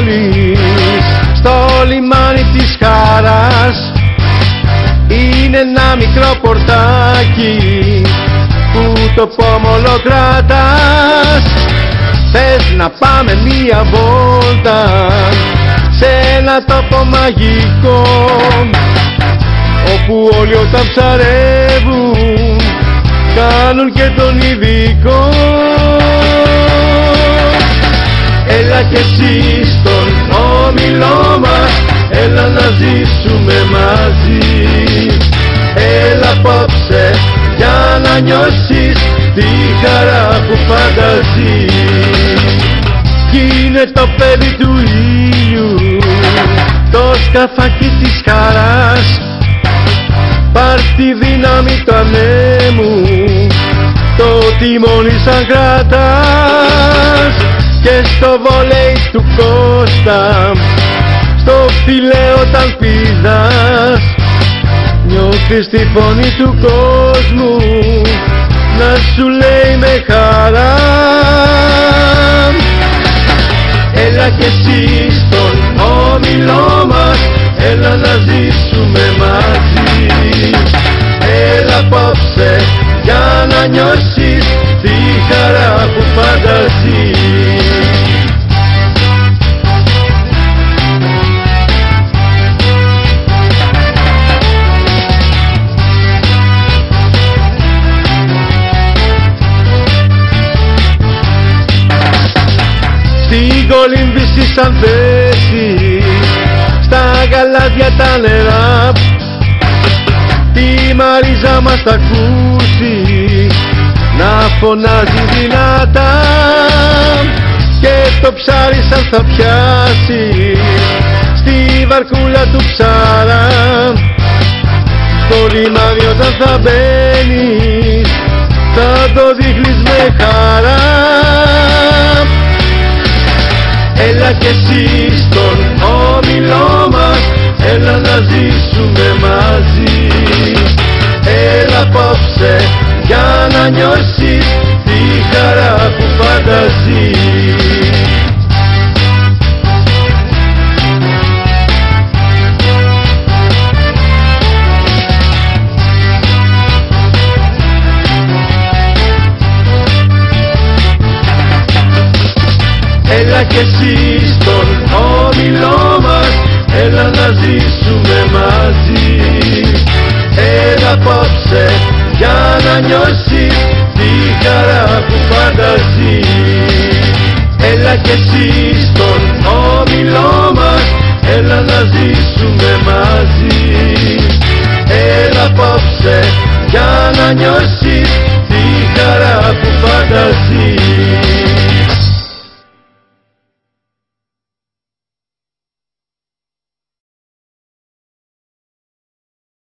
πόλης, στο λιμάνι της χαράς. Είναι ένα μικρό πορτάκι που το πόμολο κρατάς. Θες να πάμε μία βόλτα σε ένα τόπο μαγικό, όπου όλοι όταν ψαρεύουν κάνουν και τον ειδικό. Έλα κι εσύ στον όμιλό μας, έλα να ζήσουμε μαζί. Έλα απόψε για να νιώσεις τη χαρά που φανταζεί. Κι είναι το παιδί του ήλιου, το σκαφάκι της χαράς. Πάρ' τη δύναμη του ανέμου, το τιμόνι σαν κρατάς. Και στο βολέι του Κώστα, στο φιλέ όταν πηδάς, νιώθεις τη φωνή του κόσμου να σου λέει με χαρά. Έλα κι εσύ στον όμιλό μας, έλα να ζήσουμε μαζί. Έλα απόψε για να νιώσεις τη χαρά που φανταζεί. Στην κολύμβηση σαν θέση, στα γαλάζια τα νερά, τη Μαρίζα μας θα ακούσει να φωνάζει δυνατά. Και το ψάρι σαν θα πιάσει στη βαρκούλα του ψάρα, στο λιμάνι όταν θα μπαίνεις θα το δείχνεις με χαρά. Έλα κι εσύ στον όμιλό μας, έλα να ζήσουμε μαζί. Έλα απόψε για να νιώσεις τη χαρά που φανταζεί. Έλα κι εσύ στον όμιλό μας, έλα να ζήσουμε μαζί. Έλα απόψε για να νιώσεις τη χαρά που φανταζεί. Έλα κι εσύ στον όμιλό μας, έλα να ζήσουμε μαζί. Έλα απόψε για να νιώσεις